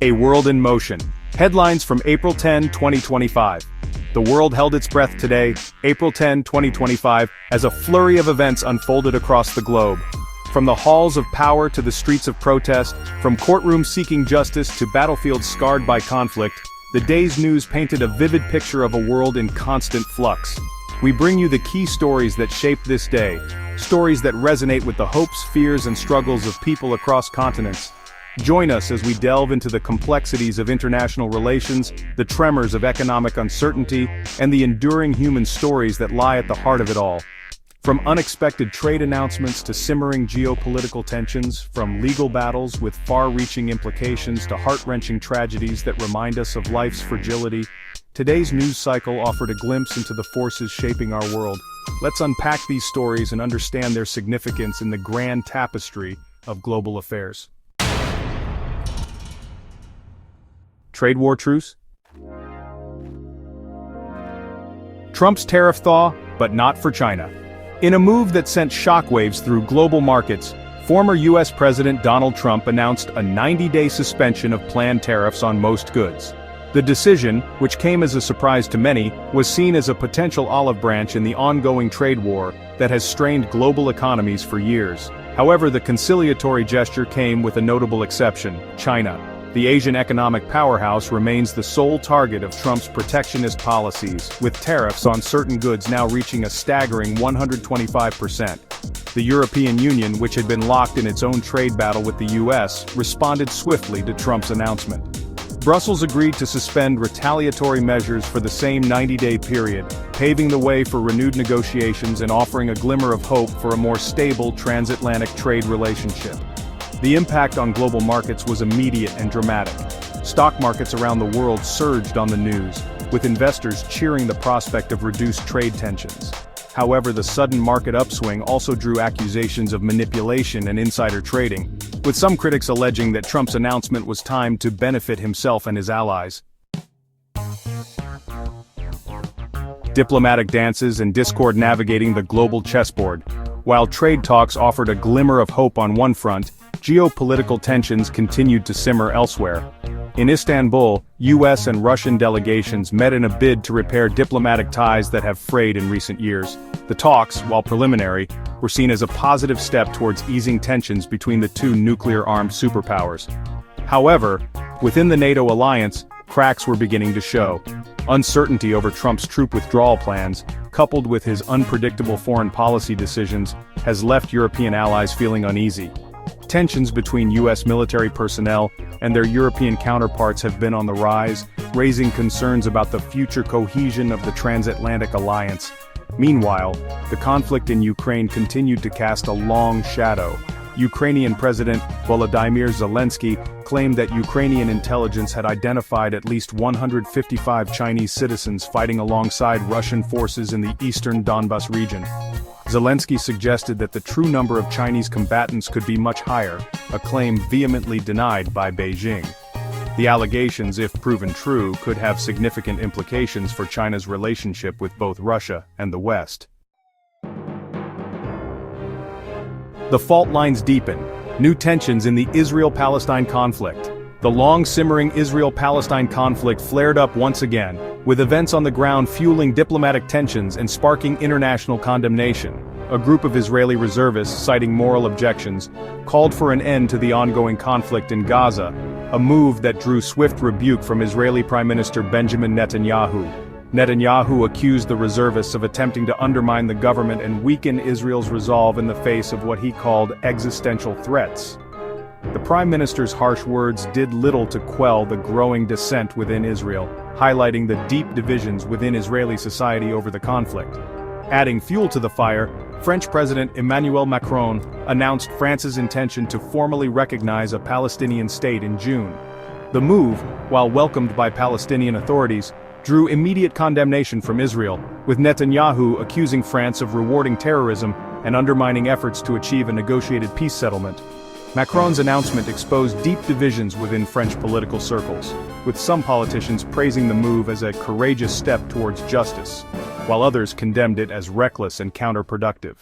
A world in motion. Headlines from April 10, 2025. The world held its breath today, April 10, 2025, as a flurry of events unfolded across the globe. From the halls of power to the streets of protest, from courtrooms seeking justice to battlefields scarred by conflict, the day's news painted a vivid picture of a world in constant flux. We bring you the key stories that shaped this day, stories that resonate with the hopes, fears, and struggles of people across continents. Join us as we delve into the complexities of international relations, the tremors of economic uncertainty, and the enduring human stories that lie at the heart of it all. From unexpected trade announcements to simmering geopolitical tensions, from legal battles with far-reaching implications to heart-wrenching tragedies that remind us of life's fragility, today's news cycle offered a glimpse into the forces shaping our world. Let's unpack these stories and understand their significance in the grand tapestry of global affairs. Trade war truce? Trump's tariff thaw, but not for China. In a move that sent shockwaves through global markets, former U.S. President Donald Trump announced a 90-day suspension of planned tariffs on most goods. The decision, which came as a surprise to many, was seen as a potential olive branch in the ongoing trade war that has strained global economies for years. However, the conciliatory gesture came with a notable exception: China. The Asian economic powerhouse remains the sole target of Trump's protectionist policies, with tariffs on certain goods now reaching a staggering 125%. The European Union, which had been locked in its own trade battle with the US, responded swiftly to Trump's announcement. Brussels agreed to suspend retaliatory measures for the same 90-day period, paving the way for renewed negotiations and offering a glimmer of hope for a more stable transatlantic trade relationship. The impact on global markets was immediate and dramatic. Stock markets around the world surged on the news, with investors cheering the prospect of reduced trade tensions. However, the sudden market upswing also drew accusations of manipulation and insider trading, with some critics alleging that Trump's announcement was timed to benefit himself and his allies. Diplomatic dances and discord navigating the global chessboard. While trade talks offered a glimmer of hope on one front, geopolitical tensions continued to simmer elsewhere. In Istanbul, US and Russian delegations met in a bid to repair diplomatic ties that have frayed in recent years. The talks, while preliminary, were seen as a positive step towards easing tensions between the two nuclear-armed superpowers. However, within the NATO alliance, cracks were beginning to show. Uncertainty over Trump's troop withdrawal plans, coupled with his unpredictable foreign policy decisions, has left European allies feeling uneasy. Tensions between U.S. military personnel and their European counterparts have been on the rise, raising concerns about the future cohesion of the transatlantic alliance. Meanwhile, the conflict in Ukraine continued to cast a long shadow. Ukrainian President Volodymyr Zelensky claimed that Ukrainian intelligence had identified at least 155 Chinese citizens fighting alongside Russian forces in the eastern Donbas region. Zelensky suggested that the true number of Chinese combatants could be much higher, a claim vehemently denied by Beijing. The allegations, if proven true, could have significant implications for China's relationship with both Russia and the West. The fault lines deepen. New tensions in the Israel-Palestine conflict. The long-simmering Israel-Palestine conflict flared up once again, with events on the ground fueling diplomatic tensions and sparking international condemnation. A group of Israeli reservists, citing moral objections, called for an end to the ongoing conflict in Gaza, a move that drew swift rebuke from Israeli Prime Minister Benjamin Netanyahu. Netanyahu accused the reservists of attempting to undermine the government and weaken Israel's resolve in the face of what he called existential threats. The Prime Minister's harsh words did little to quell the growing dissent within Israel, highlighting the deep divisions within Israeli society over the conflict. Adding fuel to the fire, French President Emmanuel Macron announced France's intention to formally recognize a Palestinian state in June. The move, while welcomed by Palestinian authorities, drew immediate condemnation from Israel, with Netanyahu accusing France of rewarding terrorism and undermining efforts to achieve a negotiated peace settlement. Macron's announcement exposed deep divisions within French political circles, with some politicians praising the move as a courageous step towards justice, while others condemned it as reckless and counterproductive.